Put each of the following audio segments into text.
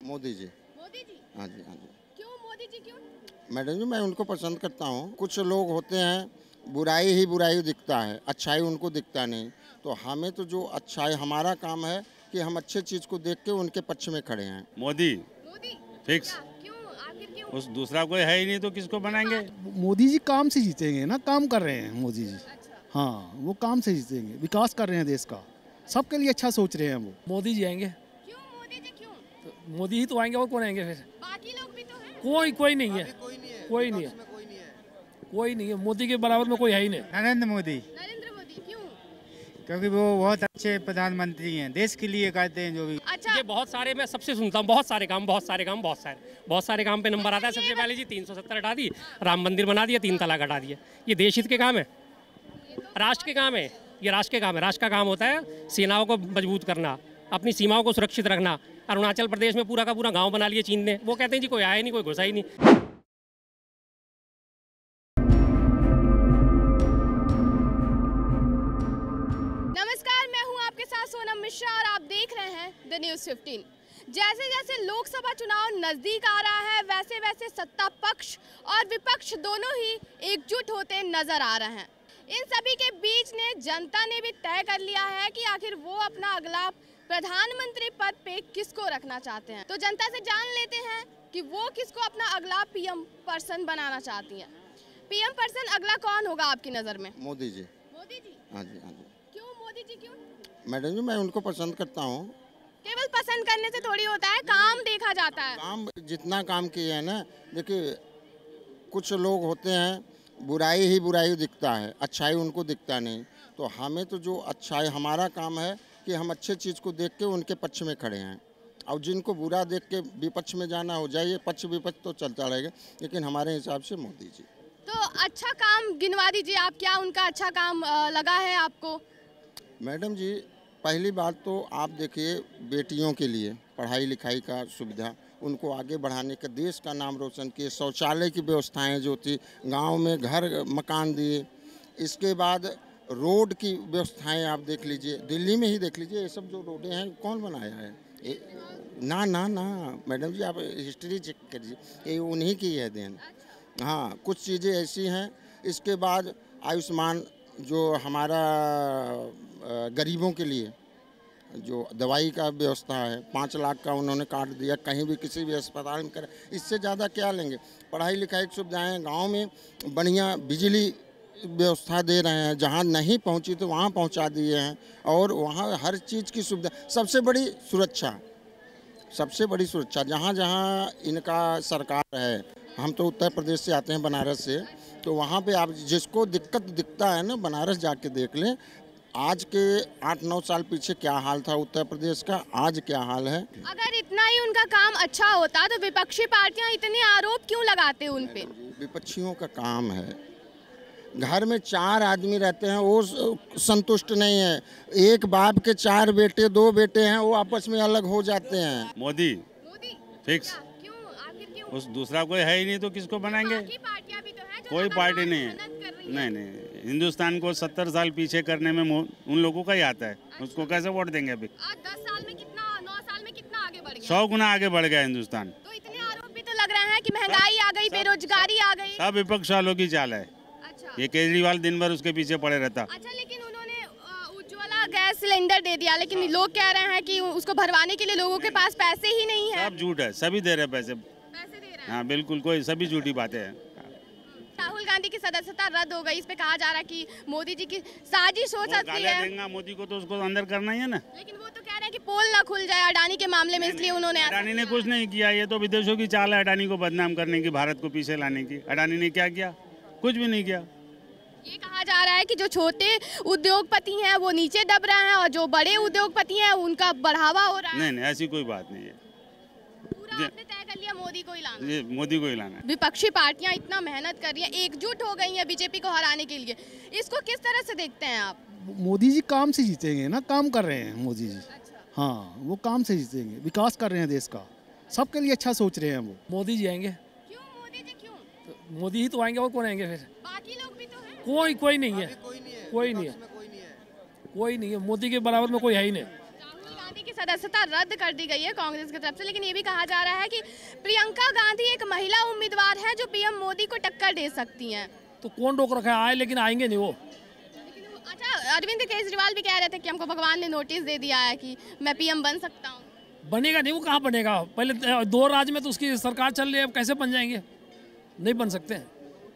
मोदी जी। मोदी जी? हाँ जी, हाँ जी। क्यों मोदी जी क्यों? मैडम जी, मैं उनको पसंद करता हूँ। कुछ लोग होते हैं बुराई ही बुराई दिखता है, अच्छाई उनको दिखता नहीं। तो हमें तो जो अच्छाई, हमारा काम है कि हम अच्छे चीज़ को देख के उनके पक्ष में खड़े हैं। मोदी मोदी? फिक्स। क्या? क्यों? आखिर क्यों? उस दूसरा कोई है ही नहीं तो किसको बनाएंगे। मोदी जी काम से जीतेंगे ना, काम कर रहे हैं मोदी जी। अच्छा। हाँ, वो काम से जीतेंगे, विकास कर रहे हैं देश का, सबके लिए अच्छा सोच रहे हैं वो। मोदी जी आएंगे। क्यों मोदी जी क्यों? तो मोदी ही तो आएंगे, और कौन आएंगे फिर? बाकी लोग भी तो हैं। कोई नहीं है, कोई नहीं है, कोई नहीं है। मोदी के बराबर में कोई है ही नहीं। नरेंद्र मोदी, नरेंद्र मोदी क्यों? क्योंकि वो बहुत अच्छे प्रधानमंत्री हैं, देश के लिए करते हैं जो भी। अच्छा। ये बहुत सारे, मैं सबसे सुनता हूँ, बहुत सारे काम पे नंबर आता है। सबसे पहले जी 370 हटा दी, राम मंदिर बना दिया, 3 तलाक हटा दिया। ये देश हित के काम है, राष्ट्र के काम है। ये राष्ट्र के काम है। राष्ट्र का काम होता है सेनाओं को मजबूत करना, अपनी सीमाओं को सुरक्षित रखना। अरुणाचल प्रदेश में पूरा का पूरा गांव बना लिया चीन ने। वो कहते हैं जी कोई आया नहीं, कोई घुसा ही नहीं। नमस्कार, मैं हूं आपके साथ सोनम मिश्रा और आप देख रहे हैं द न्यूज़ 15। जैसे जैसे लोकसभा चुनाव नजदीक आ रहा है, वैसे वैसे सत्ता पक्ष और विपक्ष दोनों ही एकजुट होते नजर आ रहे हैं। इन सभी के बीच ने जनता ने भी तय कर लिया है कि आखिर वो अपना अगला प्रधानमंत्री पद पे किसको रखना चाहते हैं। तो जनता से जान लेते हैं कि वो किसको अपना अगला पीएम पर्सन बनाना चाहती हैं। पीएम पर्सन अगला कौन होगा आपकी नज़र में? मोदी जी। मोदी जी? हाँ जी, हाँ जी। क्यों मोदी जी क्यों? मैडम जी, मैं उनको पसंद करता हूँ। केवल पसंद करने से थोड़ी होता है, काम देखा जाता है। काम, जितना काम किए हैं ना, देखिए कुछ लोग होते हैं बुराई ही बुराई दिखता है, अच्छाई उनको दिखता नहीं। तो हमें तो जो अच्छाई, हमारा काम है कि हम अच्छे चीज़ को देख के उनके पक्ष में खड़े हैं। और जिनको बुरा देख के विपक्ष में जाना हो जाइए, पक्ष विपक्ष तो चलता रहेगा, लेकिन हमारे हिसाब से मोदी जी। तो अच्छा काम गिनवा दीजिए आप, क्या उनका अच्छा काम लगा है आपको? मैडम जी, पहली बात तो आप देखिए, बेटियों के लिए पढ़ाई लिखाई का सुविधा, उनको आगे बढ़ाने का, देश का नाम रोशन किए। शौचालय की व्यवस्थाएं जो थी, गांव में घर मकान दिए। इसके बाद रोड की व्यवस्थाएं आप देख लीजिए, दिल्ली में ही देख लीजिए, ये सब जो रोडें हैं कौन बनाया है? ना ना ना मैडम जी, आप हिस्ट्री चेक करिए, ये उन्हीं की है देन। हाँ, कुछ चीज़ें ऐसी हैं। इसके बाद आयुष्मान, जो हमारा गरीबों के लिए जो दवाई का व्यवस्था है, 5 लाख का उन्होंने काट दिया, कहीं भी किसी भी अस्पताल में करें, इससे ज़्यादा क्या लेंगे? पढ़ाई लिखाई की सुविधाएँ, गांव में बढ़िया बिजली व्यवस्था दे रहे हैं, जहां नहीं पहुंची तो वहां पहुंचा दिए हैं। और वहां हर चीज़ की सुविधा, सबसे बड़ी सुरक्षा जहां जहां इनका सरकार है। हम तो उत्तर प्रदेश से आते हैं, बनारस से, तो वहाँ पे आप जिसको दिक्कत दिखता है ना, बनारस जाके देख लें। आज के 8-9 साल पीछे क्या हाल था उत्तर प्रदेश का, आज क्या हाल है। अगर इतना ही उनका काम अच्छा होता तो विपक्षी पार्टियां इतने आरोप क्यों लगाते उन पे? विपक्षियों का काम है, घर में 4 आदमी रहते हैं, वो संतुष्ट नहीं है। एक बाप के 4 बेटे, 2 बेटे हैं, वो आपस में अलग हो जाते हैं। मोदी फिक्स। क्यों? आखिर क्यों? उस दूसरा कोई है ही नहीं तो किसको बनाएंगे। बाकी पार्टियां भी तो हैं जो कोई पार्टी नहीं है। मेहनत कर रही हैं। नहीं, हिंदुस्तान को 70 साल पीछे करने में उन लोगों का ही आता है। उसको कैसे वोट देंगे अभी? आज 10 साल में कितना, 9 साल में कितना आगे बढ़ गया? 100 गुना आगे बढ़ गया हिंदुस्तान। तो इतने आरोप भी तो लग रहे हैं कि महंगाई आ गई, बेरोजगारी आ गई। सब विपक्ष वालों की चाल है। अच्छा। ये केजरीवाल दिन भर उसके पीछे पड़े रहता। अच्छा, लेकिन उन्होंने उज्ज्वला गैस सिलेंडर दे दिया, लेकिन लोग कह रहे हैं कि उसको भरवाने के लिए लोगों के पास पैसे ही नहीं है। सब झूठ है, सभी दे रहे पैसे। पैसे दे रहे हैं। हाँ बिल्कुल, कोई सभी झूठी बातें हैं। राहुल गांधी की सदस्यता रद्द हो गई, इस पे कहा जा रहा है कि मोदी जी की साजिश हो सकती है। देंगे मोदी को तो उसको अंदर करना ही है ना। लेकिन वो तो कह रहे हैं कि पोल ना खुल जाए अडानी के मामले में, इसलिए उन्होंने अडानी ने कुछ नहीं किया। ये तो विदेशों की चाल है अडानी को बदनाम करने की, भारत को पीछे लाने की। अडानी ने क्या किया? कुछ भी नहीं किया। ये कहा जा रहा है कि जो छोटे उद्योगपति हैं वो नीचे दब रहे हैं और जो बड़े उद्योगपति हैं उनका बढ़ावा हो रहा है। नहीं, ऐसी कोई बात नहीं है। पूरा आपने तय कर लिया मोदी को ही लाना। ये मोदी को ही लाना है। विपक्षी पार्टियां इतना मेहनत कर रही हैं, एकजुट हो गई हैं बीजेपी को हराने के लिए, इसको किस तरह से देखते हैं आप? मोदी जी काम से जीतेंगे ना, काम कर रहे हैं मोदी जी। अच्छा। हाँ, वो काम से जीतेंगे, विकास कर रहे हैं देश का, सबके लिए अच्छा सोच रहे हैं वो। मोदी जी आएंगे। क्यों मोदी जी क्यों? तो मोदी ही तो आएंगे, और कौन आएंगे फिर? बाकी लोग भी तो हैं। कोई नहीं है, कोई नहीं है, कोई नहीं है। मोदी के बराबर में कोई है ही नहीं। राहुल गांधी की सदस्यता रद्द कर दी गई है कांग्रेस की तरफ से, लेकिन ये भी कहा जा रहा है कि प्रियंका गांधी एक महिला उम्मीदवार है जो पीएम मोदी को टक्कर दे सकती हैं। तो कौन रोक रखा है, आए लेकिन आएंगे नहीं वो। अच्छा, अरविंद केजरीवाल भी कह रहे थे कि हमको भगवान ने नोटिस दे दिया है कि मैं पीएम बन सकता हूँ। बनेगा नहीं, वो कहाँ बनेगा। पहले 2 राज्य में तो उसकी सरकार चल रही है, अब कैसे बन जाएंगे, नहीं बन सकते हैं।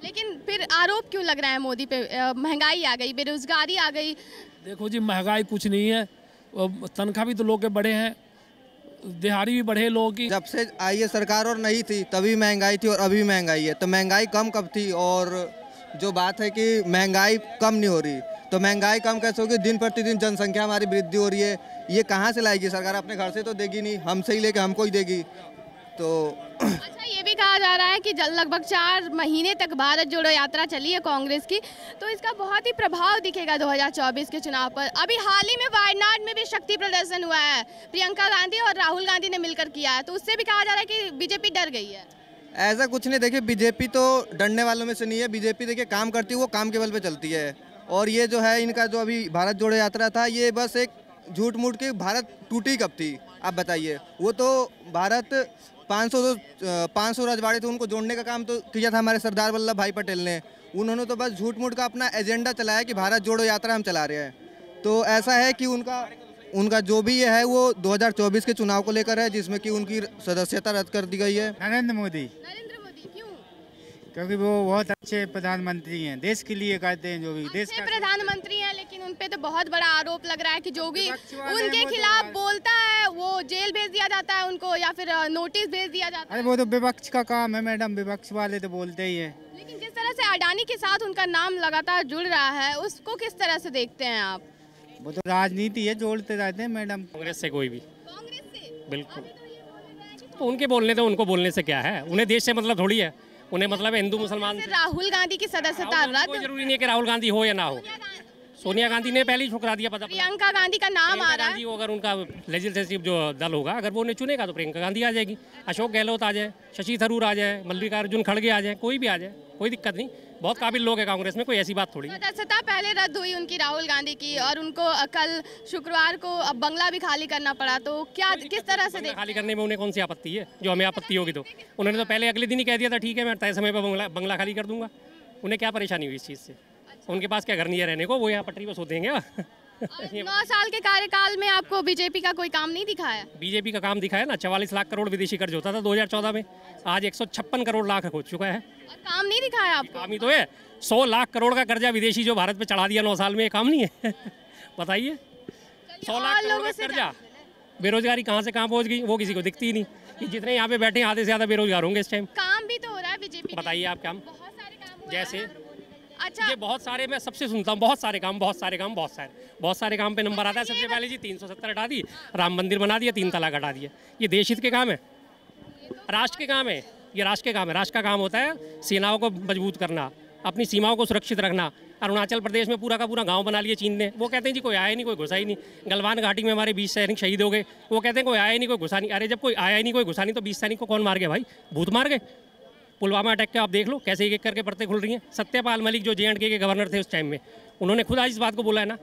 लेकिन फिर आरोप क्यों लग रहा है मोदी पे? महंगाई आ गई, बेरोजगारी आ गई। देखो जी, महंगाई कुछ नहीं है, तनख्वाह भी तो लोग के बढ़े हैं, दिहाड़ी भी बढ़े लोगों की। जब से आई है सरकार और नहीं थी तभी महंगाई थी और अभी महंगाई है, तो महंगाई कम कब थी? और जो बात है कि महंगाई कम नहीं हो रही, तो महंगाई कम कैसे होगी? दिन प्रतिदिन जनसंख्या हमारी वृद्धि हो रही है, ये कहाँ से लाएगी सरकार? अपने घर से तो देगी नहीं, हमसे ही लेके हमको ही देगी। तो अच्छा, ये भी कहा जा रहा है कि लगभग 4 महीने तक भारत जोड़ो यात्रा चली है कांग्रेस की, तो इसका बहुत ही प्रभाव दिखेगा 2024 के चुनाव पर। अभी हाल ही में वायनाड में भी शक्ति प्रदर्शन हुआ है, प्रियंका गांधी और राहुल गांधी ने मिलकर किया है, तो उससे भी कहा जा रहा है कि बीजेपी डर गई है। ऐसा कुछ नहीं, देखिए बीजेपी तो डरने वालों में से नहीं है। बीजेपी देखिए काम करती है, वो काम के बल पे चलती है। और ये जो है इनका जो अभी भारत जोड़ो यात्रा था, ये बस एक झूठ मूठ के भारत टूटी कब थी आप बताइए? वो तो भारत 500 रजवाड़े थे, उनको जोड़ने का काम तो किया था हमारे सरदार वल्लभ भाई पटेल ने। उन्होंने तो बस झूठ मूठ का अपना एजेंडा चलाया कि भारत जोड़ो यात्रा हम चला रहे हैं। तो ऐसा है कि उनका जो भी ये है वो 2024 के चुनाव को लेकर है, जिसमें कि उनकी सदस्यता रद्द कर दी गई है। नरेंद्र मोदी, क्यों? क्योंकि वो बहुत अच्छे प्रधानमंत्री हैं, देश के लिए करते हैं जो भी देश अच्छे का। प्रधानमंत्री हैं, लेकिन उन पे तो बहुत बड़ा आरोप लग रहा है कि जो भी विपक्ष वाले उनके वो तो खिलाफ बोलता है वो जेल भेज दिया जाता है उनको, या फिर नोटिस भेज दिया जाता अरे है। वो तो विपक्ष का काम है मैडम, विपक्ष वाले तो बोलते ही है। लेकिन जिस तरह से अडानी के साथ उनका नाम लगातार जुड़ रहा है, उसको किस तरह से देखते हैं आप? वो तो राजनीति है, जोड़ते रहते हैं मैडम। कांग्रेस से कोई भी, कांग्रेस से बिल्कुल। तो उनके बोलने तो उनको बोलने से क्या है, उन्हें देश से मतलब थोड़ी है, उन्हें मतलब है हिंदू मुसलमान से। राहुल गांधी की सदस्यता कोई रद्द, जरूरी नहीं है कि राहुल गांधी हो या ना हो। सोनिया गांधी ने पहले ही ठुकरा दिया पता। प्रियंका गांधी का नाम आ रहा है। गांधी को अगर उनका लेजिस्लेटिव जो दल होगा, अगर वो उन्हें चुनेगा तो प्रियंका गांधी आ जाएगी, अशोक गहलोत आ जाए, शशि थरूर आ जाए, मल्लिकार्जुन खड़गे आ जाए, कोई भी आ जाए, कोई दिक्कत नहीं। बहुत काबिल लोग हैं कांग्रेस में, कोई ऐसी बात थोड़ी। सदस्यता पहले रद्द हुई उनकी राहुल गांधी की, और उनको कल शुक्रवार को अब बंगला भी खाली करना पड़ा, तो क्या किस तरह से खाली करने में उन्हें कौन सी आपत्ति है? जो हमें आपत्ति होगी तो उन्होंने तो पहले अगले दिन ही कह दिया था ठीक है मैं तय समय पर बंगला खाली कर दूंगा। उन्हें क्या परेशानी हुई इस चीज़ से? उनके पास क्या घर नहीं है रहने को, वो यहाँ पटरी पर सो देंगे। 9 साल के कार्यकाल में आपको बीजेपी का कोई काम नहीं दिखाया? बीजेपी का काम दिखाया ना, 44 लाख करोड़ विदेशी कर्ज होता था 2014 में, आज 156 करोड़ लाख हो चुका है। और काम नहीं दिखाया आपको? काम ही तो है, 100 लाख करोड़ का कर्जा विदेशी जो भारत पे चढ़ा दिया 9 साल में, ये काम नहीं है? बताइए, 100 लाख करोड़ का कर्जा, बेरोजगारी कहाँ से कहाँ पहुँच गई वो किसी को दिखती ही नहीं। कि जितने यहाँ पे बैठे हैं आधे से ज़्यादा बेरोजगार होंगे इस टाइम। काम भी तो हो रहा है बीजेपी। बताइए आप काम, बहुत सारे काम हो जैसे रहे हैं। अच्छा, ये बहुत सारे, मैं सबसे सुनता हूँ बहुत सारे काम बहुत सारे काम पे नंबर आता है। सबसे पहले जी 370 हटा दी, राम मंदिर बना दिया, 3 तलाक हटा दिया। ये देश हित के काम है, राष्ट्र के काम है, ये राष्ट्र के काम है। राष्ट्र का काम होता है सेनाओं को मजबूत करना, अपनी सीमाओं को सुरक्षित रखना। अरुणाचल प्रदेश में पूरा का पूरा गांव बना लिया चीन ने। वो कहते हैं जी कोई आया ही नहीं, कोई घुसा ही नहीं। गलवान घाटी में हमारे 20 सैनिक शहीद हो गए, वो कहते हैं कोई आया ही नहीं, कोई घुसा नहीं। अरे जब कोई आया ही नहीं, कोई घुसा नहीं, तो 20 सैनिक को कौन मार गया भाई? भूत मार गए। पुलवामा अटैक के आप देख लो कैसे एक एक करके परतें खुल रही हैं। सत्यपाल मलिक जो J&K के गवर्नर थे उस टाइम में, उन्होंने खुद आज इस बात को बोला है ना,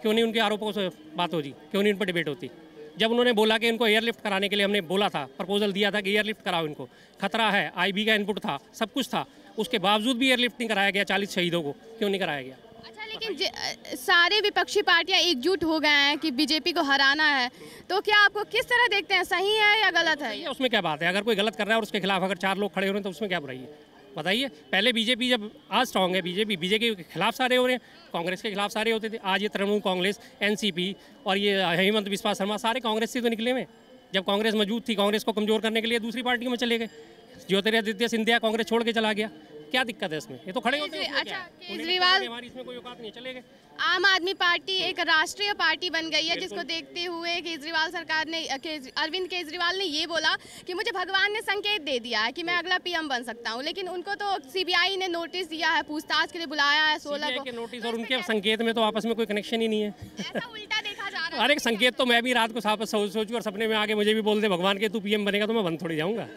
क्यों नहीं उनके आरोपों से बात होती, क्यों नहीं उन पर डिबेट होती? जब उन्होंने बोला कि इनको एयरलिफ्ट कराने के लिए हमने बोला था, प्रपोजल दिया था कि एयरलिफ्ट कराओ इनको, खतरा है, IB का इनपुट था, सब कुछ था, उसके बावजूद भी एयरलिफ्ट नहीं कराया गया 40 शहीदों को, क्यों नहीं कराया गया? अच्छा, लेकिन सारे विपक्षी पार्टियां एकजुट हो गए हैं कि बीजेपी को हराना है, तो क्या आपको किस तरह देखते हैं, सही है या गलत है? ये उसमें क्या बात है? अगर कोई गलत कर रहा है और उसके खिलाफ अगर 4 लोग खड़े हो रहे हैं तो उसमें क्या बुराई है? बताइए। पहले बीजेपी जब आज स्ट्रॉन्ग है, बीजेपी के खिलाफ सारे हो रहे हैं, कांग्रेस के खिलाफ सारे होते थे। आज ये तृणमूल कांग्रेस, NCP और ये हेमंत बिस्वा शर्मा सारे कांग्रेस से तो निकले हुए। जब कांग्रेस मौजूद थी, कांग्रेस को कमजोर करने के लिए दूसरी पार्टियों में चले गए। ज्योतिरादित्य सिंधिया कांग्रेस छोड़ के चला गया, क्या दिक्कत है इसमें? ये तो खड़े होते हैं। अच्छा, केजरीवाल, हमारी इसमें कोई औकात नहीं, चले गए। आम आदमी पार्टी एक राष्ट्रीय पार्टी बन गई है, जिसको देखते हुए केजरीवाल सरकार ने, अरविंद केजरीवाल ने ये बोला कि मुझे भगवान ने संकेत दे दिया है कि मैं अगला PM बन सकता हूँ, लेकिन उनको तो CBI ने नोटिस दिया है, पूछताछ के लिए बुलाया है 16 को। के नोटिस और उनके संकेत में तो आपस में कोई कनेक्शन ही नहीं है। ऐसा उल्टा देखा जा रहा है। अरे संकेत तो मैं भी रात को सोचूं और सपने में आके मुझे भी बोल दे भगवान के तू PM बनेगा, तो मैं बन थोड़ी जाऊँगा।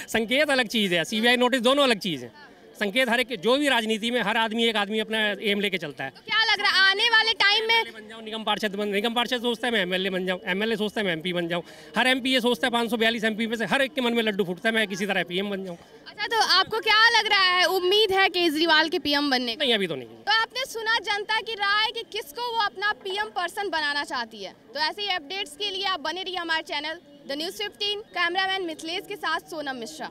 संकेत अलग चीज़ है, CBI नोटिस दोनों अलग चीज़ है। संकेत हर एक, जो भी राजनीति में हर आदमी, एक आदमी अपना एम लेके चलता है। तो क्या लग रहा है आने वाले टाइम टाइम में बन जाऊं, निगम पार्षद सोचता है मैं एमएलए बन जाऊं, एमएलए सोचता है मैं एमपी बन जाऊं, हर एमपी ये सोचता है 542 एमपी में से हर एक के मन में लड्डू फूटता है मैं किसी तरह पीएम बन जाऊं। अच्छा, तो आपको क्या लग रहा है, उम्मीद है केजरीवाल के पीएम बनने की? नहीं, अभी तो नहीं। तो आपने सुना जनता की राय कि किसको वो अपना पीएम पर्सन बनाना चाहती है। तो ऐसे ही अपडेट्स के लिए आप बने रहिए हमारे channel the news 15। Cameraman Mithilesh के साथ सोनम मिश्रा।